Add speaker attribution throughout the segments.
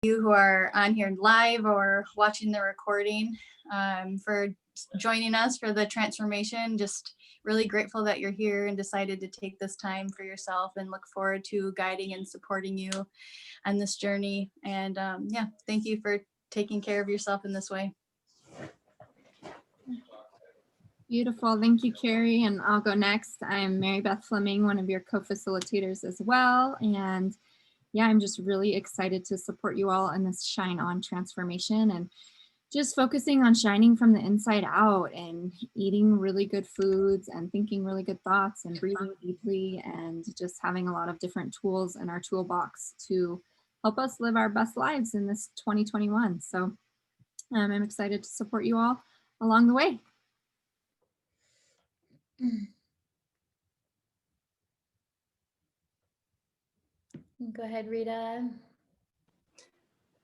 Speaker 1: you who are on here live or watching the recording, for joining us for the transformation. Just really grateful that you're here and decided to take this time for yourself, and look forward to guiding and supporting you on this journey. And yeah, thank you for taking care of yourself in this way.
Speaker 2: Beautiful. Thank you, Carrie. And I'll go next. I'm Mary Beth Fleming, one of your co-facilitators as well. And yeah, I'm just really excited to support you all in this Shine On transformation, and just focusing on shining from the inside out and eating really good foods and thinking really good thoughts and breathing deeply, and just having a lot of different tools in our toolbox to help us live our best lives in this 2021. So I'm excited to support you all along the way.
Speaker 3: Go ahead, Rita.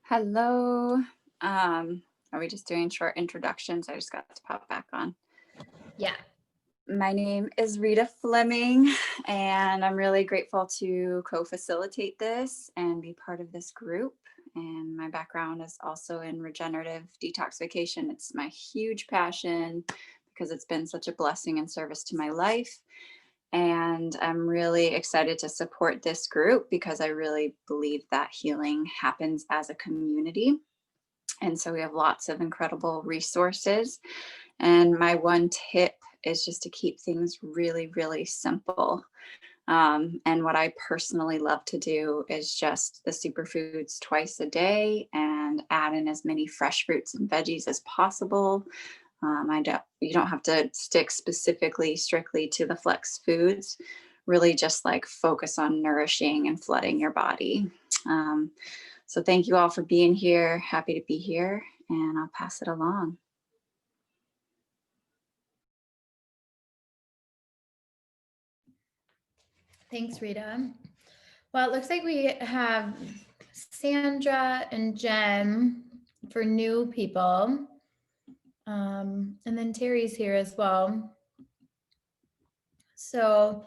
Speaker 4: Hello. Are we just doing short introductions? I just got to pop back on.
Speaker 3: Yeah.
Speaker 4: My name is Rita Fleming, and I'm really grateful to co-facilitate this and be part of this group. And my background is also in regenerative detoxification. It's my huge passion because it's been such a blessing and service to my life. And I'm really excited to support this group because I really believe that healing happens as a community. And so we have lots of incredible resources. And my one tip is just to keep things really, really simple. And what I personally love to do is just the superfoods twice a day and add in as many fresh fruits and veggies as possible. You don't have to stick strictly to the flex foods, really just like focus on nourishing and flooding your body. So thank you all for being here. Happy to be here, and I'll pass it along.
Speaker 3: Thanks, Rita. Well, it looks like we have Sandra and Jen for new people. And then Terry's here as well. So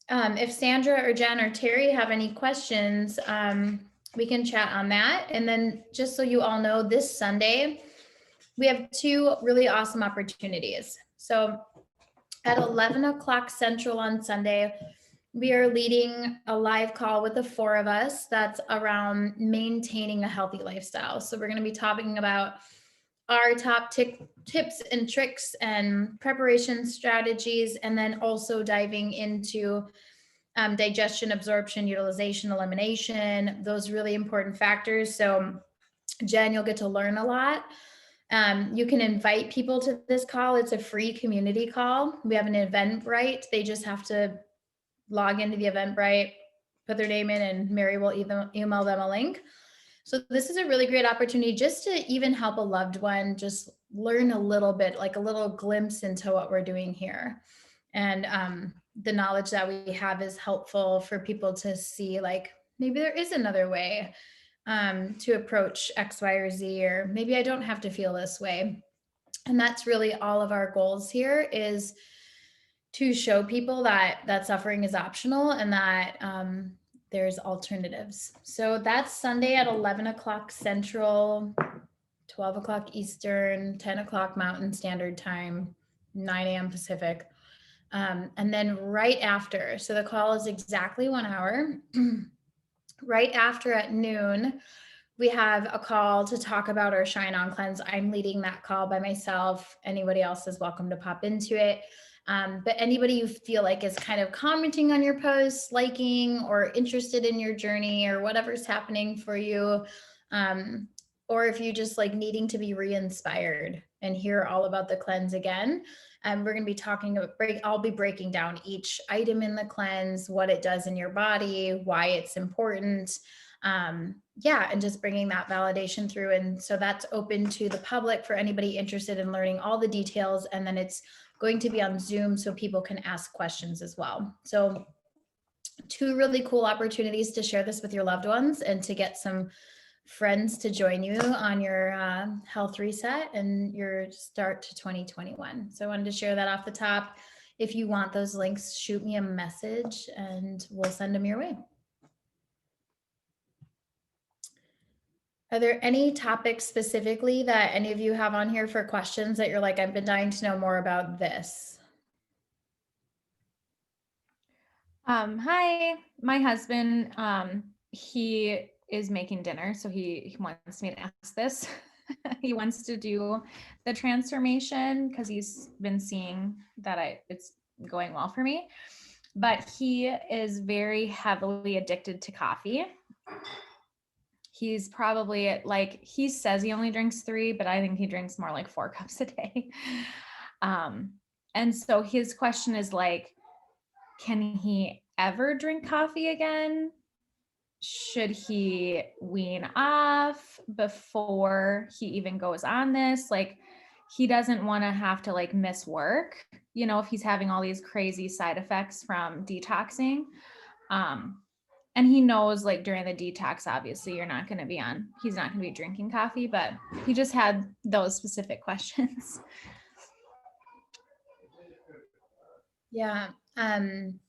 Speaker 3: if Sandra or Jen or Terry have any questions, we can chat on that. And then just so you all know, this Sunday, we have two really awesome opportunities. So at 11 o'clock Central on Sunday, we are leading a live call with the four of us that's around maintaining a healthy lifestyle. So we're going to be talking about our top tips and tricks and preparation strategies, and then also diving into digestion, absorption, utilization, elimination, those really important factors. So Jen, you'll get to learn a lot. You can invite people to this call. It's a free community call. We have an Eventbrite. They just have to log into the Eventbrite, put their name in, and Mary will email them a link. So this is a really great opportunity just to even help a loved one just learn a little bit, like a little glimpse into what we're doing here. And the knowledge that we have is helpful for people to see, like, maybe there is another way to approach X, Y, or Z, or maybe I don't have to feel this way. And that's really all of our goals here, is to show people that suffering is optional and that there's alternatives. So that's Sunday at 11 o'clock Central, 12 o'clock Eastern, 10 o'clock Mountain Standard Time, 9 a.m. Pacific. And then right after, so the call is exactly 1 hour. Right after at noon, we have a call to talk about our Shine On Cleanse. I'm leading that call by myself. Anybody else is welcome to pop into it. But anybody you feel like is kind of commenting on your posts, liking, or interested in your journey or whatever's happening for you, or if you just like needing to be re-inspired and hear all about the cleanse again, we're going to be talking about I'll be breaking down each item in the cleanse, what it does in your body, why it's important. And just bringing that validation through. And so that's open to the public for anybody interested in learning all the details. And then it's going to be on Zoom so people can ask questions as well. So two really cool opportunities to share this with your loved ones and to get some friends to join you on your health reset and your start to 2021. So I wanted to share that off the top. If you want those links, shoot me a message and we'll send them your way. Are there any topics specifically that any of you have on here for questions that you're like, I've been dying to know more about this?
Speaker 5: Hi, my husband, he is making dinner, so he wants me to ask this. He wants to do the transformation because he's been seeing that it's going well for me. But he is very heavily addicted to coffee. He's probably like, he says he only drinks 3, but I think he drinks more like 4 cups a day. And so his question is like, can he ever drink coffee again? Should he wean off before he even goes on this? Like, he doesn't want to have to like miss work, you know, if he's having all these crazy side effects from detoxing. And he knows like during the detox, obviously he's not going to be drinking coffee, but he just had those specific questions.
Speaker 3: Yeah. I'm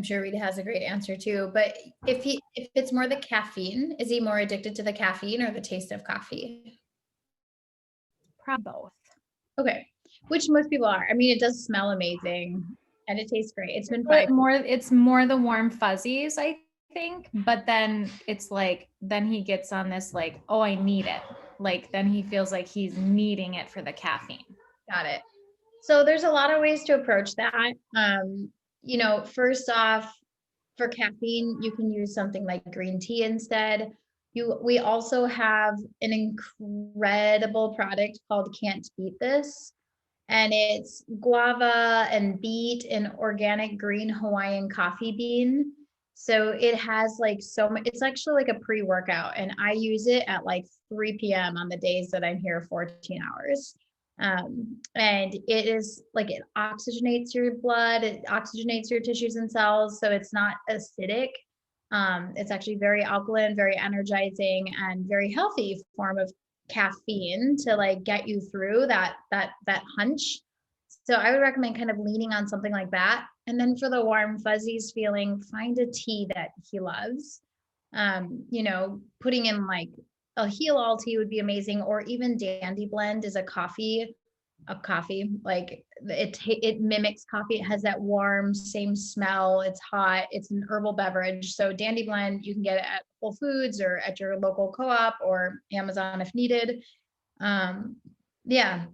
Speaker 3: sure Rita has a great answer too, but if it's more the caffeine, is he more addicted to the caffeine or the taste of coffee?
Speaker 5: Probably both.
Speaker 3: Okay. Which most people are. I mean, it does smell amazing and it tastes great. It's been 5
Speaker 5: It's more the warm fuzzies, I think, but then it's like, then he gets on this like, oh, I need it. Like, then he feels like he's needing it for the caffeine.
Speaker 3: Got it. So there's a lot of ways to approach that. First off, for caffeine, you can use something like green tea instead. We also have an incredible product called Can't Beat This. And it's guava and beet and organic green Hawaiian coffee bean. So it has like so much, it's actually like a pre-workout, and I use it at like 3 p.m. on the days that I'm here 14 hours. And it is like, it oxygenates your blood, it oxygenates your tissues and cells. So it's not acidic. It's actually very alkaline, very energizing, and very healthy form of caffeine to like get you through that hunch. So I would recommend kind of leaning on something like that. And then for the warm fuzzies feeling, find a tea that he loves. Putting in like a heel all tea would be amazing, or even Dandy Blend is a coffee, like it mimics coffee. It has that warm, same smell. It's hot. It's an herbal beverage. So Dandy Blend, you can get it at Whole Foods or at your local co-op or Amazon if needed. Yeah,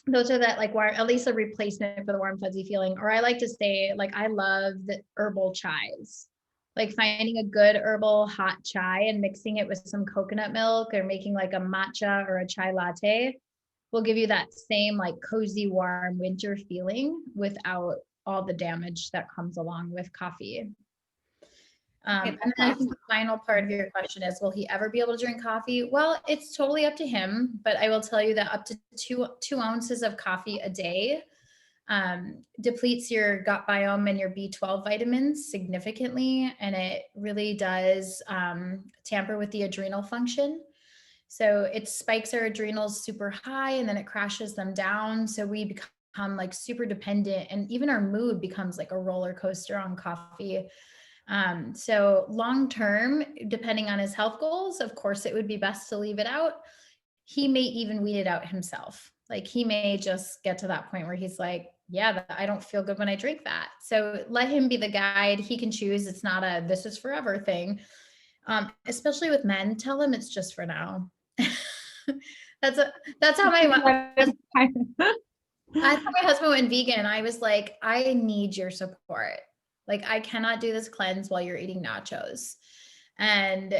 Speaker 3: those are that like at least a replacement for the warm fuzzy feeling. Or I like to say, like, I love the herbal chais. Like finding a good herbal hot chai and mixing it with some coconut milk or making like a matcha or a chai latte will give you that same like cozy, warm winter feeling without all the damage that comes along with coffee. And then I think the final part of your question is, will he ever be able to drink coffee? Well, it's totally up to him, but I will tell you that up to two ounces of coffee a day depletes your gut biome and your B12 vitamins significantly. And it really does tamper with the adrenal function. So it spikes our adrenals super high and then it crashes them down. So we become like super dependent, and even our mood becomes like a roller coaster on coffee. So long-term, depending on his health goals, of course, it would be best to leave it out. He may even weed it out himself. Like he may just get to that point where he's like, yeah, I don't feel good when I drink that. So let him be the guide. He can choose. It's not a, this is forever thing. Especially with men, tell them it's just for now. That's how my husband went vegan. I was like, I need your support. Like, I cannot do this cleanse while you're eating nachos. And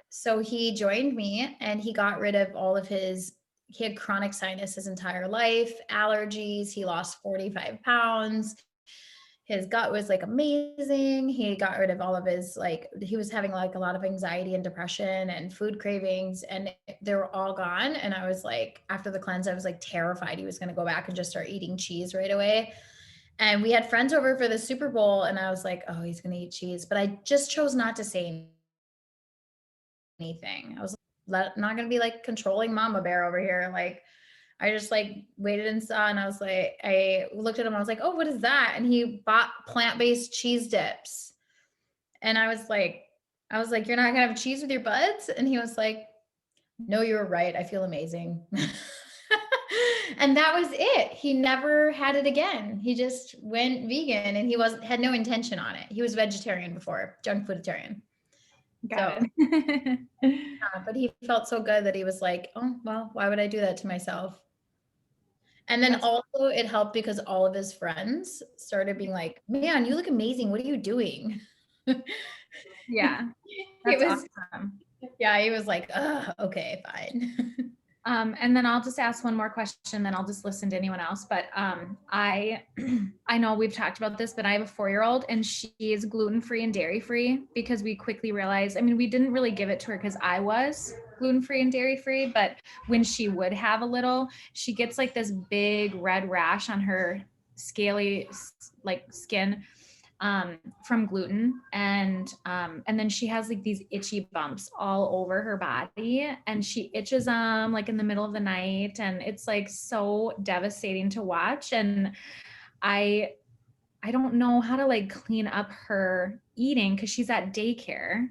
Speaker 3: so he joined me and he got rid of all of he had chronic sinus his entire life, allergies. He lost 45 pounds. His gut was like amazing. He got rid of all of his, like, he was having like a lot of anxiety and depression and food cravings, and they were all gone. And I was like, after the cleanse, I was like terrified he was going to go back and just start eating cheese right away. And we had friends over for the Super Bowl and I was like, oh, he's going to eat cheese. But I just chose not to say anything. I was not going to be like controlling mama bear over here. Like, I just like waited and saw, and I was like, I looked at him, I was like, oh, what is that? And he bought plant-based cheese dips. And I was like, you're not gonna have cheese with your buds? And he was like, no, you're right. I feel amazing. And that was it. He never had it again. He just went vegan and he had no intention on it. He was vegetarian before, junk fooditarian.
Speaker 5: Got
Speaker 3: So,
Speaker 5: it.
Speaker 3: but he felt so good that he was like, oh, well, why would I do that to myself? And then also it helped because all of his friends started being like, man, you look amazing. What are you doing?
Speaker 5: Yeah.
Speaker 3: It
Speaker 5: That's
Speaker 3: was,
Speaker 5: awesome.
Speaker 3: yeah, he was like, okay, fine.
Speaker 5: And then I'll just ask one more question, then I'll just listen to anyone else. But I I know we've talked about this, but I have a 4-year-old and she is gluten-free and dairy-free because we quickly realized, I mean, we didn't really give it to her because I was gluten-free and dairy-free, but when she would have a little, she gets like this big red rash on her scaly like skin from gluten, and then she has like these itchy bumps all over her body, and she itches them like in the middle of the night, and it's like so devastating to watch. And I don't know how to like clean up her eating because she's at daycare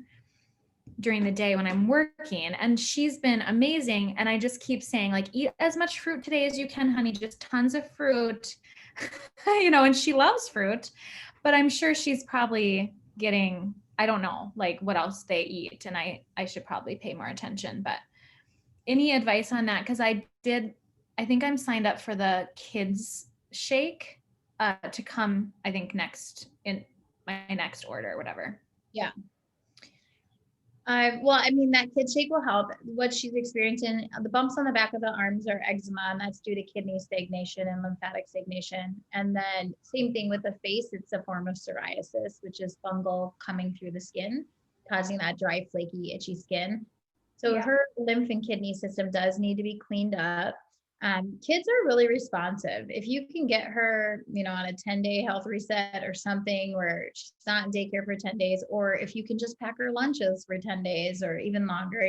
Speaker 5: during the day when I'm working, and she's been amazing. And I just keep saying like, eat as much fruit today as you can, honey, just tons of fruit. You know, and she loves fruit, but I'm sure she's probably getting, I don't know, like what else they eat. And I should probably pay more attention, but any advice on that? Cause I think I'm signed up for the kids shake to come, I think next in my next order or whatever.
Speaker 3: Yeah. Well, I mean, that kid shake will help. What she's experiencing, the bumps on the back of the arms are eczema, and that's due to kidney stagnation and lymphatic stagnation. And then same thing with the face, it's a form of psoriasis, which is fungal coming through the skin, causing that dry, flaky, itchy skin. So
Speaker 5: Yeah.
Speaker 3: her lymph and kidney system does need to be cleaned up. Kids are really responsive. If you can get her, on a 10-day health reset or something where she's not in daycare for 10 days, or if you can just pack her lunches for 10 days or even longer,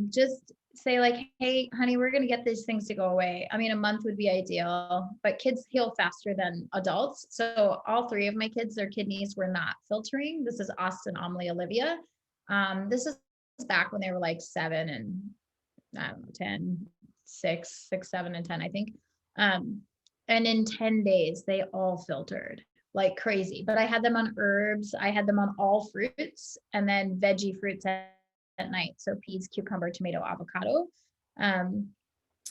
Speaker 3: just say like, hey, honey, we're going to get these things to go away. I mean, a month would be ideal, but kids heal faster than adults. So all 3 of my kids, their kidneys were not filtering. This is Austin, Amelie, Olivia. This is back when they were like 7 and I don't know, 10, 6, 7, and 10, I think. And in 10 days, they all filtered like crazy. But I had them on herbs. I had them on all fruits and then veggie fruits at night. So peas, cucumber, tomato, avocado.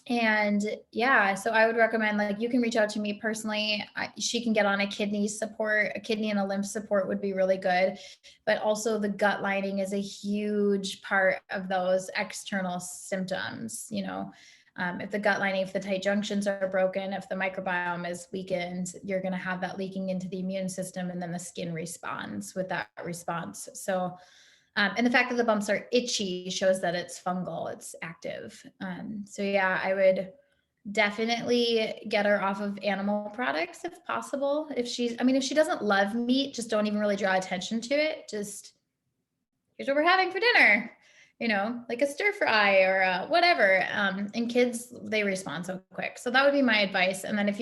Speaker 3: And yeah, so I would recommend, like, you can reach out to me personally. She can get on a kidney and a lymph support would be really good. But also the gut lining is a huge part of those external symptoms. If the gut lining, if the tight junctions are broken, if the microbiome is weakened, you're going to have that leaking into the immune system, and then the skin responds with that response. So and the fact that the bumps are itchy shows that it's fungal, it's active. So yeah, I would definitely get her off of animal products if possible. If she doesn't love meat, just don't even really draw attention to it. Just, here's what we're having for dinner, like a stir fry or whatever. And kids, they respond so quick. So that would be my advice. And then if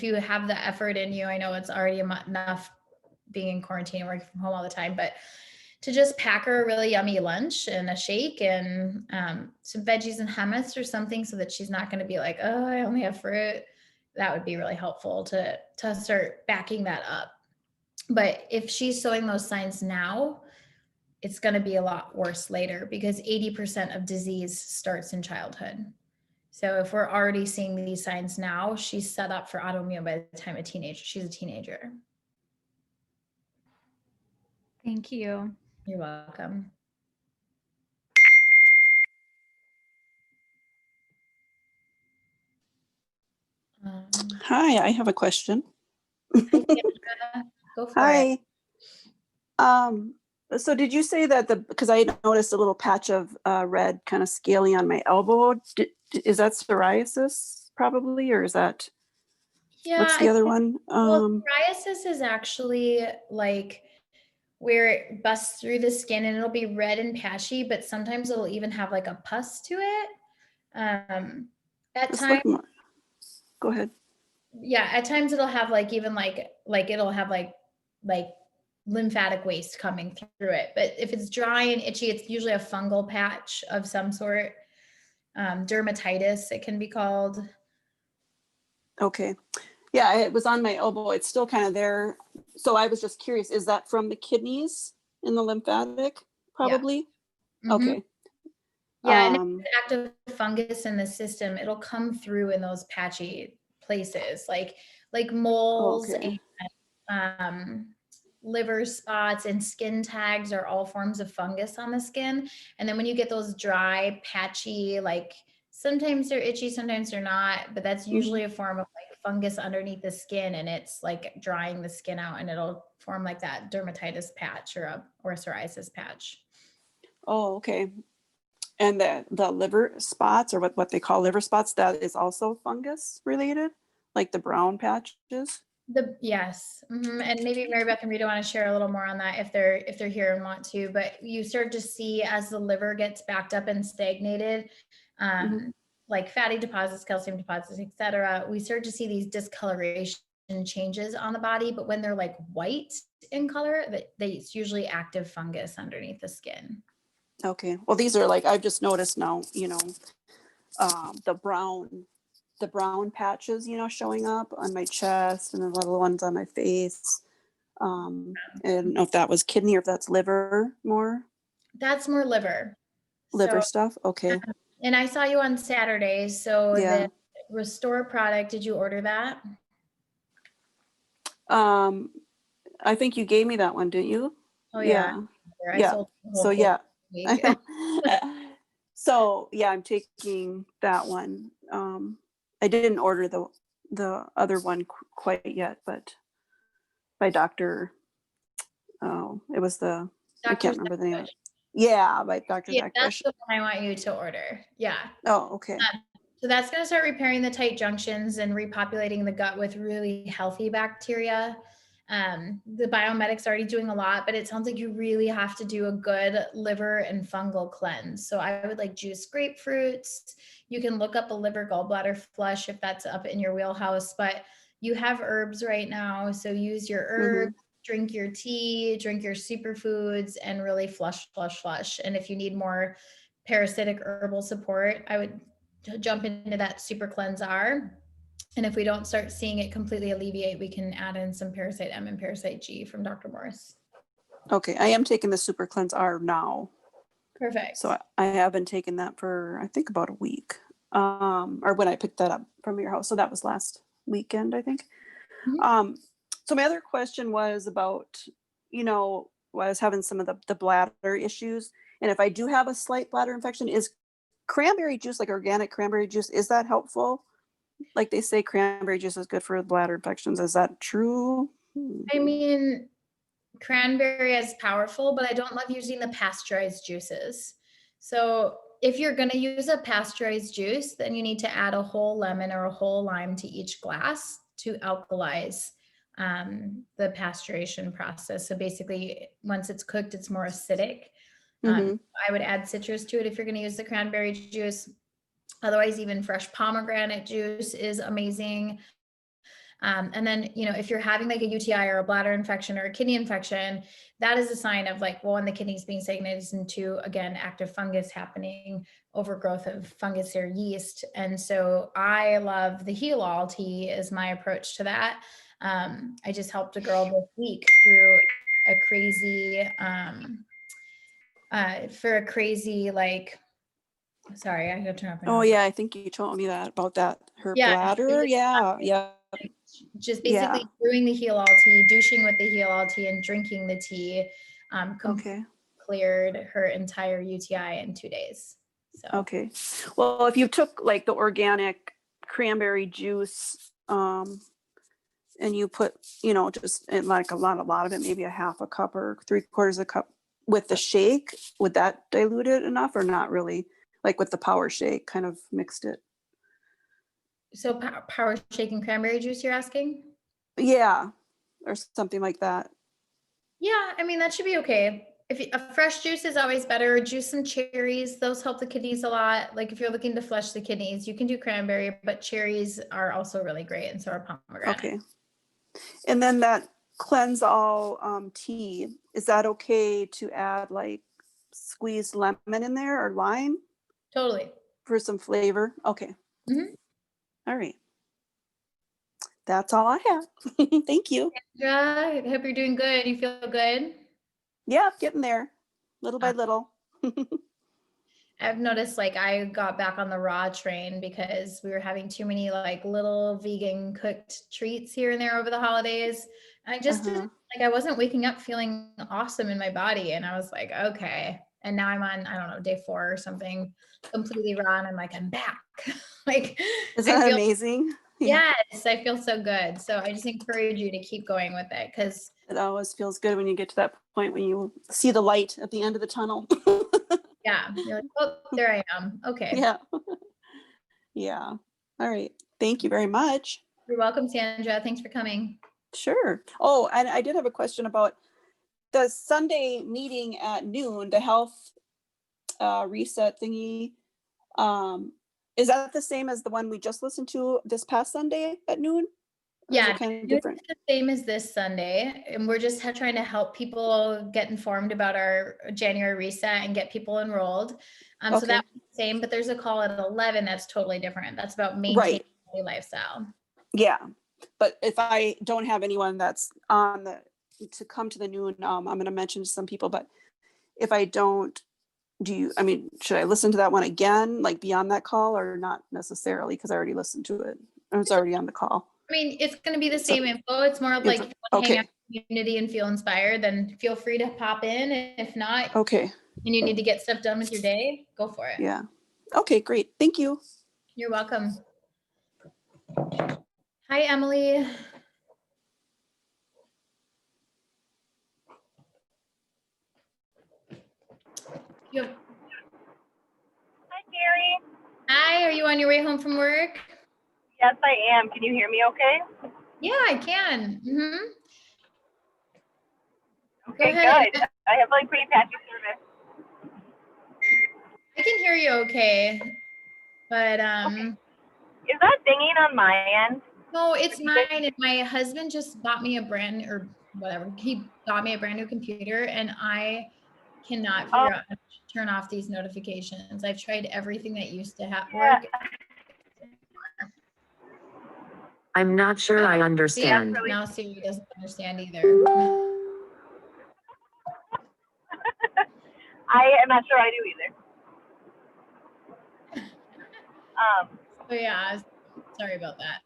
Speaker 3: you have the effort in you, I know it's already enough being in quarantine and working from home all the time, but to just pack her a really yummy lunch and a shake and some veggies and hummus or something, so that she's not going to be like, oh, I only have fruit. That would be really helpful to start backing that up. But if she's showing those signs now, it's going to be a lot worse later, because 80% of disease starts in childhood. So if we're already seeing these signs now, she's set up for autoimmune by the time she's a teenager.
Speaker 5: Thank you.
Speaker 3: You're welcome.
Speaker 6: Hi, I have a question.
Speaker 3: Hi, Sandra. Go for it.
Speaker 6: Hi. So did you say that because I noticed a little patch of red kind of scaly on my elbow, is that psoriasis probably, or is that,
Speaker 3: Yeah.
Speaker 6: what's the other one?
Speaker 3: Well, psoriasis is actually like where it busts through the skin and it'll be red and patchy, but sometimes it'll even have like a pus to it. At times,
Speaker 6: Go ahead.
Speaker 3: yeah, at times it'll have like even like it'll have like lymphatic waste coming through it. But if it's dry and itchy, it's usually a fungal patch of some sort. Dermatitis, it can be called.
Speaker 6: Okay. Yeah, it was on my elbow. It's still kind of there. So I was just curious, is that from the kidneys in the lymphatic? Probably.
Speaker 3: Mhm.
Speaker 6: Okay.
Speaker 3: Yeah, and if it's active fungus in the system, it'll come through in those patchy places, like moles
Speaker 6: Okay.
Speaker 3: and liver spots and skin tags are all forms of fungus on the skin. And then when you get those dry, patchy, like sometimes they're itchy, sometimes they're not, but that's usually a form of like fungus underneath the skin, and it's like drying the skin out, and it'll form like that dermatitis patch or psoriasis patch.
Speaker 6: Oh, okay. And the liver spots, or what they call liver spots, that is also fungus related, like the brown patches.
Speaker 3: Yes. And maybe Mary Beth and Rita want to share a little more on that if they're here and want to, but you start to see as the liver gets backed up and stagnated, like fatty deposits, calcium deposits, etc. We start to see these discoloration changes on the body, but when they're like white in color, it's usually active fungus underneath the skin.
Speaker 6: Okay. Well, these are like, I've just noticed now, the brown patches, showing up on my chest, and the little ones on my face. I don't know if that was kidney or if that's liver more.
Speaker 3: That's more liver.
Speaker 6: Liver stuff. Okay.
Speaker 3: And I saw you on Saturday. So
Speaker 6: Yeah.
Speaker 3: the Restore product, did you order that?
Speaker 6: I think you gave me that one, didn't you?
Speaker 3: Oh yeah. I
Speaker 6: Yeah.
Speaker 3: sold the whole
Speaker 6: So yeah.
Speaker 3: week.
Speaker 6: So yeah, I'm taking that one. I didn't order the other one quite yet, but by Dr. Oh, it was I can't remember the name of it. Yeah, by Dr.
Speaker 3: Yeah,
Speaker 6: Zach
Speaker 3: that's
Speaker 6: Bush.
Speaker 3: the one I want you to order. Yeah.
Speaker 6: Oh, okay.
Speaker 3: So that's going to start repairing the tight junctions and repopulating the gut with really healthy bacteria. The biomedic's already doing a lot, but it sounds like you really have to do a good liver and fungal cleanse. So I would like juice grapefruits. You can look up a liver gallbladder flush if that's up in your wheelhouse, but you have herbs right now. So use your herbs, drink your tea, drink your superfoods, and really flush. And if you need more parasitic herbal support, I would jump into that super cleanse R. And if we don't start seeing it completely alleviate, we can add in some Parasite M and Parasite G from Dr. Morris.
Speaker 6: Okay, I am taking the Super Cleanse R now.
Speaker 3: Perfect.
Speaker 6: So I haven't taken that for, I think, about a week. Or when I picked that up from your house. So that was last weekend, I think. So my other question was about, I was having some of the bladder issues. And if I do have a slight bladder infection, is cranberry juice, like organic cranberry juice, is that helpful? Like they say cranberry juice is good for bladder infections. Is that true?
Speaker 3: I mean, cranberry is powerful, but I don't love using the pasteurized juices. So if you're going to use a pasteurized juice, then you need to add a whole lemon or a whole lime to each glass to alkalize the pasteurization process. So basically, once it's cooked, it's more acidic. I would add citrus to it if you're going to use the cranberry juice. Otherwise, even fresh pomegranate juice is amazing. And then, if you're having like a UTI or a bladder infection or a kidney infection, that is a sign of like, one, the kidneys being stagnated, and two, again, active fungus happening, overgrowth of fungus or yeast. And so I love the Heal All tea is my approach to that. I just helped a girl this week through a crazy, like, sorry, I gotta turn off.
Speaker 6: Oh yeah, I think you told me that about that. Her bladder. Yeah.
Speaker 3: Just basically brewing the Heal All tea, douching with the Heal All tea, and drinking the tea. Cleared her entire UTI in 2 days. So
Speaker 6: okay. Well, if you took like the organic cranberry juice, and you put, just in like a lot of it, maybe a half a cup or 3/4 a cup with the shake, would that dilute it enough or not really? Like with the power shake, kind of mixed it.
Speaker 3: So power shake and cranberry juice, you're asking?
Speaker 6: Yeah, or something like that.
Speaker 3: Yeah, I mean, that should be okay. If a fresh juice is always better. Juice some cherries, those help the kidneys a lot. Like if you're looking to flush the kidneys, you can do cranberry, but cherries are also really great, and so are pomegranate.
Speaker 6: Okay. And then that Cleanse All tea, is that okay to add like squeezed lemon in there or lime
Speaker 3: Totally.
Speaker 6: for some flavor? Okay.
Speaker 3: Mhm.
Speaker 6: All right. That's all I have. Thank you.
Speaker 3: Sandra, I hope you're doing good. You feel good?
Speaker 6: Yeah, getting there little by little.
Speaker 3: I've noticed like I got back on the raw train because we were having too many like little vegan cooked treats here and there over the holidays. And I just didn't like I wasn't waking up feeling awesome in my body. And I was like, okay. And now I'm on, I don't know, day 4 or something, completely raw. And I'm like, I'm back. Like
Speaker 6: Isn't
Speaker 3: I
Speaker 6: that
Speaker 3: feel
Speaker 6: amazing? Yeah.
Speaker 3: yes, I feel so good. So I just encourage you to keep going with it because
Speaker 6: It always feels good when you get to that point when you see the light at the end of the tunnel.
Speaker 3: yeah, you're like, oh, there I am. Okay.
Speaker 6: Yeah. Yeah. All right. Thank you very much.
Speaker 3: You're welcome, Sandra. Thanks for coming.
Speaker 6: Sure. Oh, and I did have a question about the Sunday meeting at noon, the health reset thingy. Is that the same as the one we just listened to this past Sunday at noon? Or is
Speaker 3: Yeah,
Speaker 6: it kind of
Speaker 3: it's
Speaker 6: different?
Speaker 3: the same as this Sunday, and we're just trying to help people get informed about our January reset and get people enrolled. So
Speaker 6: Okay.
Speaker 3: that's the same, but there's a call at 11 that's totally different. That's about maintaining
Speaker 6: Right.
Speaker 3: a healthy lifestyle.
Speaker 6: Yeah. But if I don't have anyone that's on the to come to the noon, I'm going to mention to some people, but if I don't, should I listen to that one again, like beyond that call, or not necessarily because I already listened to it? I was already on the call.
Speaker 3: I mean, it's going to be the same info. It's more like if you want to hang out
Speaker 6: Okay.
Speaker 3: in the community and feel inspired, then feel free to pop in. If not,
Speaker 6: Okay.
Speaker 3: and you need to get stuff done with your day, go for it.
Speaker 6: Yeah. Okay, great. Thank you.
Speaker 3: You're welcome. Hi, Emily.
Speaker 7: Hi, Carrie.
Speaker 3: Hi, are you on your way home from work?
Speaker 7: Yes, I am. Can you hear me okay?
Speaker 3: Yeah, I can.
Speaker 7: Okay,
Speaker 3: ahead.
Speaker 7: good. I have like pretty patchy service.
Speaker 3: I can hear you okay, but
Speaker 7: Okay. Is that dinging on my end?
Speaker 3: no, it's mine. And my husband just bought me a brand or whatever. He got me a brand new computer, and I cannot figure out how to turn off these notifications. I've tried everything that used to work.
Speaker 8: I'm not sure I understand.
Speaker 7: Really
Speaker 3: Now Siri doesn't understand either.
Speaker 7: I am not sure I do either.
Speaker 3: So yeah, sorry about that.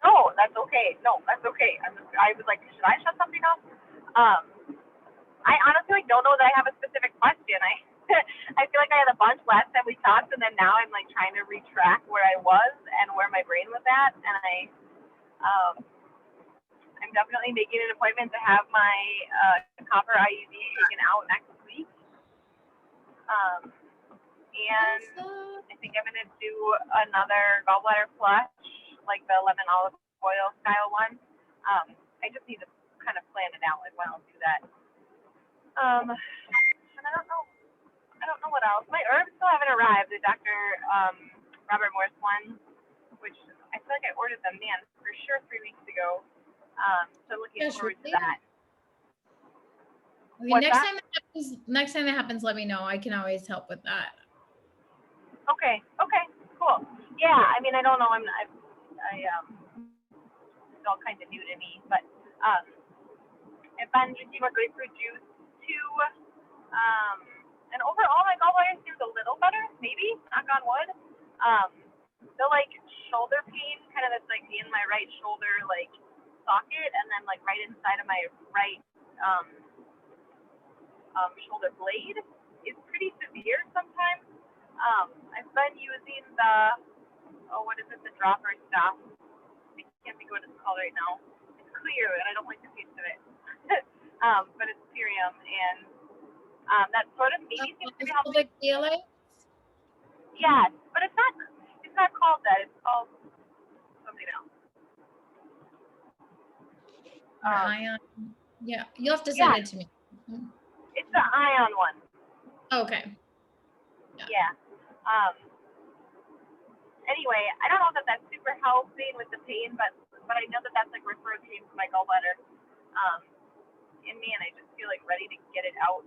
Speaker 7: No, that's okay. No, that's okay. I was like, should I shut something off? I honestly don't know that I have a specific question. I feel like I had a bunch last time we talked, and then now I'm like trying to retrack where I was and where my brain was at, and I'm definitely making an appointment to have my copper IUD taken out next week. And I think I'm gonna do another gallbladder flush, like the lemon olive oil style one. I just need to kind of plan it out like when I'll do that. And I don't know what else. My herbs still haven't arrived. The Dr. Robert Morris one, which I feel like I ordered them, for sure 3 weeks ago. So looking forward to that.
Speaker 3: Okay, next time that happens, let me know. I can always help with that.
Speaker 7: Okay, cool. Yeah, I mean, I don't know. It's all kind of new to me, but I've been drinking more grapefruit juice too. And overall, my gallbladder seems a little better. Maybe, knock on wood. The like shoulder pain, kind of that's like in my right shoulder, like socket, and then like right inside of my right shoulder blade is pretty severe sometimes. I've been using the the dropper stuff. I can't think of what it's called right now. It's clear, and I don't like the taste of it. But it's Cerium, and that sort of maybe seems to be helping. Yeah, but it's not called that. It's called something else.
Speaker 3: Ion. Yeah, you'll have to send it to me.
Speaker 7: It's the ion one.
Speaker 3: Okay.
Speaker 7: Yeah. Anyway, I don't know that that's super helping with the pain, but but I know that that's like reciprocating to my gallbladder in me, and I just feel like ready to get it out.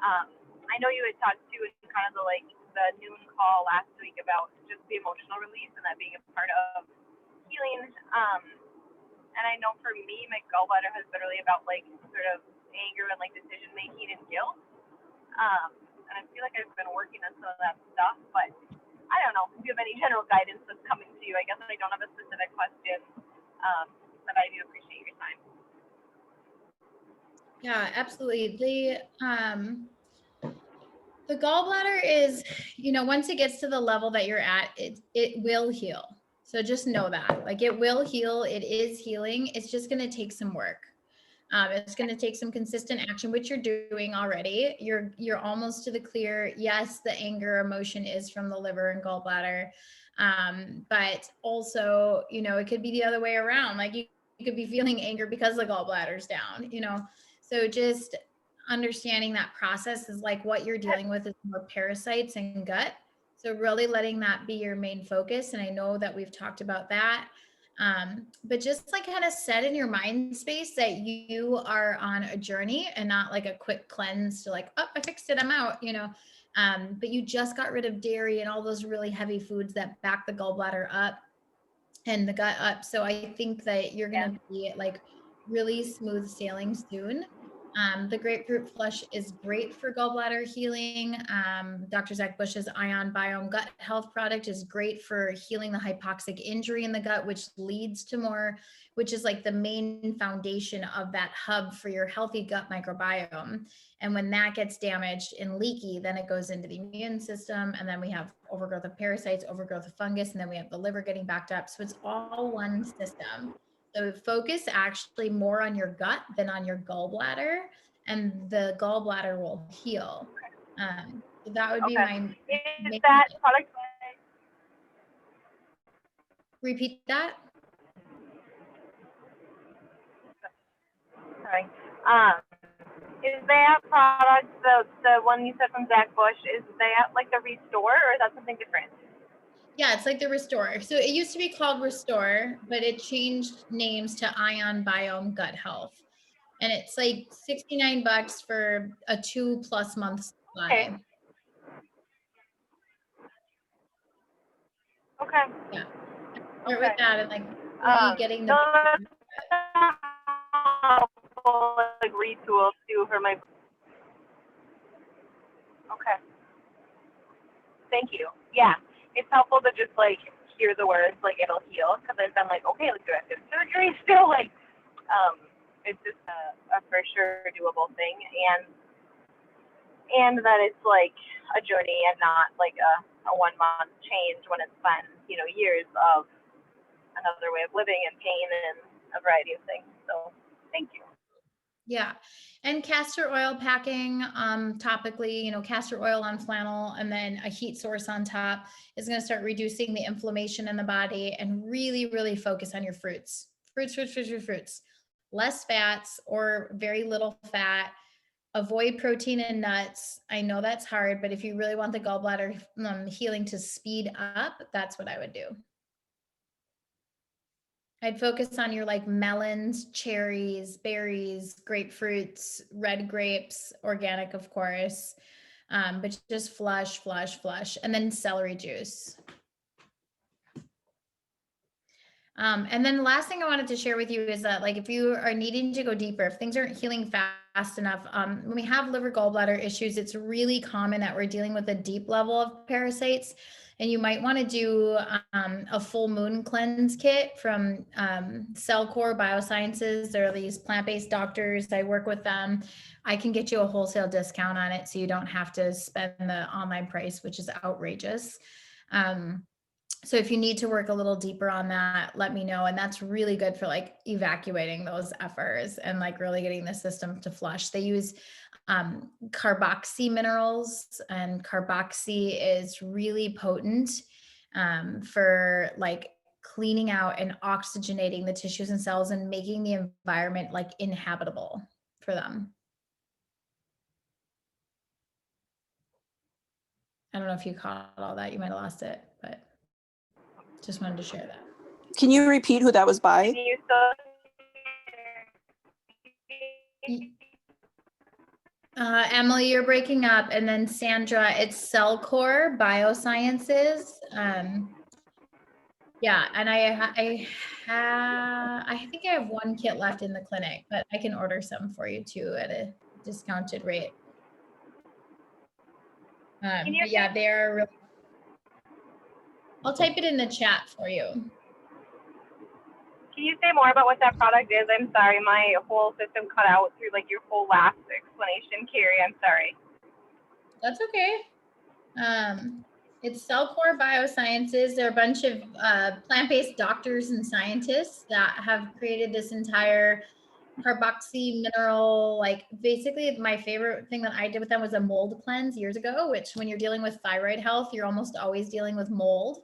Speaker 7: I know you had talked too in kind of the noon call last week about just the emotional release and that being a part of healing. And I know for me, my gallbladder has been really about like sort of anger and like decision making and guilt. And I feel like I've been working on some of that stuff, but I don't know if you have any general guidance that's coming to you. I guess I don't have a specific question, but I do appreciate your time.
Speaker 3: Yeah, absolutely. The gallbladder is, once it gets to the level that you're at, it will heal. So just know that, like, it will heal. It is healing. It's just going to take some work. It's going to take some consistent action, which you're doing already. You're almost to the clear. Yes, the anger emotion is from the liver and gallbladder. But also, it could be the other way around. Like you could be feeling anger because the gallbladder's down, so just understanding that process is like what you're dealing with is more parasites and gut. So really letting that be your main focus. And I know that we've talked about that. But just like kind of set in your mind space that you are on a journey and not like a quick cleanse to like, oh, I fixed it, I'm out, but you just got rid of dairy and all those really heavy foods that back the gallbladder up and the gut up. So I think that you're going to be like really smooth sailing soon. The grapefruit flush is great for gallbladder healing. Dr. Zach Bush's Ion Biome Gut Health product is great for healing the hypoxic injury in the gut, which leads to more, which is like the main foundation of that hub for your healthy gut microbiome. And when that gets damaged and leaky, then it goes into the immune system. And then we have overgrowth of parasites, overgrowth of fungus, and then we have the liver getting backed up. So it's all one system. So focus actually more on your gut than on your gallbladder, and the gallbladder will heal. So that would be my
Speaker 7: Is that product?
Speaker 3: Repeat that.
Speaker 7: Sorry. Is that product the one you said from Zach Bush? Is that like the Restore, or is that something different?
Speaker 3: Yeah, it's like the Restore. So it used to be called Restore, but it changed names to Ion Biome Gut Health. And it's like $69 for a 2+ month supply.
Speaker 7: Okay. Okay.
Speaker 3: Yeah. Start with that and like really getting the
Speaker 7: like retools too for my. Okay. Thank you. Yeah, it's helpful to just like hear the words like it'll heal, because I've been like, okay, like do I have to have surgery still? Like, it's just a for sure doable thing, and that it's like a journey and not like a 1 month change when it's been years of another way of living and pain and a variety of things. So thank you.
Speaker 3: Yeah. And castor oil packing topically, castor oil on flannel and then a heat source on top is going to start reducing the inflammation in the body, and really, really focus on your fruits. Fruits. Less fats or very little fat. Avoid protein and nuts. I know that's hard, but if you really want the gallbladder healing to speed up, that's what I would do. I'd focus on your like melons, cherries, berries, grapefruits, red grapes, organic, of course, but just flush, and then celery juice. And then the last thing I wanted to share with you is that like if you are needing to go deeper, if things aren't healing fast enough, when we have liver gallbladder issues, it's really common that we're dealing with a deep level of parasites. And you might want to do a full moon cleanse kit from Cellcore Biosciences. There are these plant-based doctors. I work with them. I can get you a wholesale discount on it so you don't have to spend the online price, which is outrageous. So if you need to work a little deeper on that, let me know. And that's really good for like evacuating those effers and like really getting the system to flush. They use carboxy minerals, and carboxy is really potent for like cleaning out and oxygenating the tissues and cells and making the environment like inhabitable for them. I don't know if you caught all that. You might have lost it, but just wanted to share that.
Speaker 6: Can you repeat who that was by?
Speaker 7: Can you still?
Speaker 3: Emily, you're breaking up, and then Sandra, it's Cellcore Biosciences. Yeah, and I think I have one kit left in the clinic, but I can order some for you too at a discounted rate. But yeah, they're really. I'll type it in the chat for you.
Speaker 7: Can you say more about what that product is? I'm sorry, my whole system cut out through like your whole last explanation, Carrie. I'm sorry.
Speaker 3: That's okay. It's Cellcore Biosciences. They're a bunch of plant-based doctors and scientists that have created this entire carboxy mineral, like basically my favorite thing that I did with them was a mold cleanse years ago, which when you're dealing with thyroid health, you're almost always dealing with mold.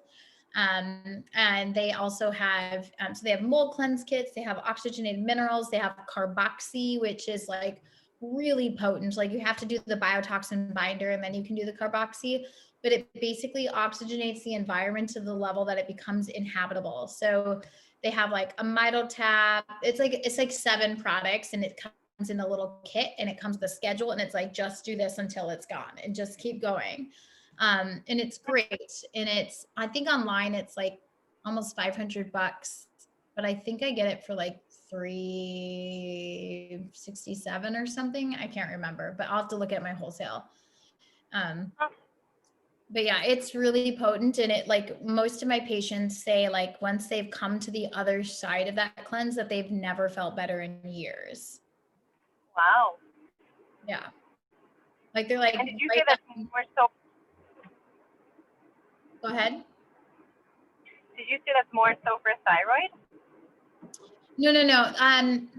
Speaker 3: And they also have, so they have mold cleanse kits, they have oxygenated minerals, they have carboxy, which is like really potent. Like you have to do the biotoxin binder and then you can do the carboxy, but it basically oxygenates the environment to the level that it becomes inhabitable. So they have like a mito tap. It's like 7 products and it comes in a little kit and it comes with a schedule and it's like, just do this until it's gone and just keep going. And it's great. And it's, I think online it's like almost $500, but I think I get it for like $367 or something. I can't remember, but I'll have to look at my wholesale. But yeah, it's really potent. And it, like most of my patients say, like once they've come to the other side of that cleanse, that they've never felt better in years.
Speaker 7: Wow.
Speaker 3: Yeah. Like they're like,
Speaker 7: and did you say that more so?
Speaker 3: Go ahead.
Speaker 7: Did you say that's more so for thyroid?
Speaker 3: No.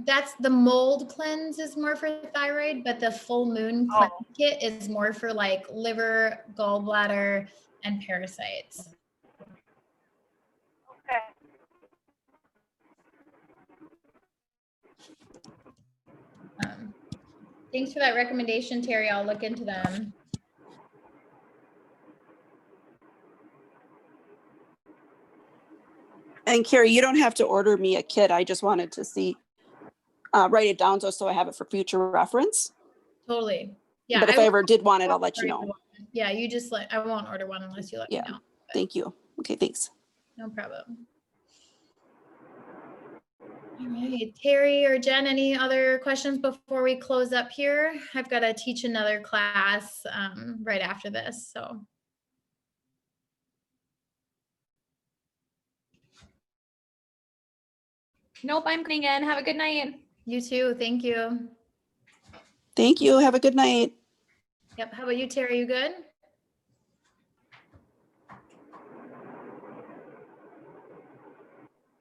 Speaker 3: That's the mold cleanse is more for thyroid, but the full moon cleanse kit is more for like liver, gallbladder, and parasites.
Speaker 7: Okay.
Speaker 3: Thanks for that recommendation, Terry. I'll look into them.
Speaker 6: And Carrie, you don't have to order me a kit. I just wanted to see, write it down so I have it for future reference.
Speaker 3: Totally. Yeah.
Speaker 6: But if I ever did want it, I'll let you know.
Speaker 3: Yeah, you just I won't order one unless you let me know. But
Speaker 6: thank you. Okay, thanks.
Speaker 3: No problem. All right, Terry or Jen, any other questions before we close up here? I've got to teach another class right after this, so.
Speaker 5: Nope, I'm coming in. Have a good night.
Speaker 3: You too. Thank you.
Speaker 6: Thank you. Have a good night.
Speaker 3: Yep. How about you, Terry? You good?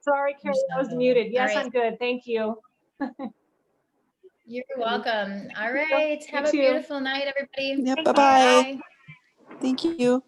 Speaker 9: Sorry, Carrie, I was muted. Yes,
Speaker 3: right.
Speaker 9: I'm good. Thank you.
Speaker 3: You're welcome. All right. Have a beautiful night, everybody.
Speaker 6: Yep. Bye-bye. Thank you.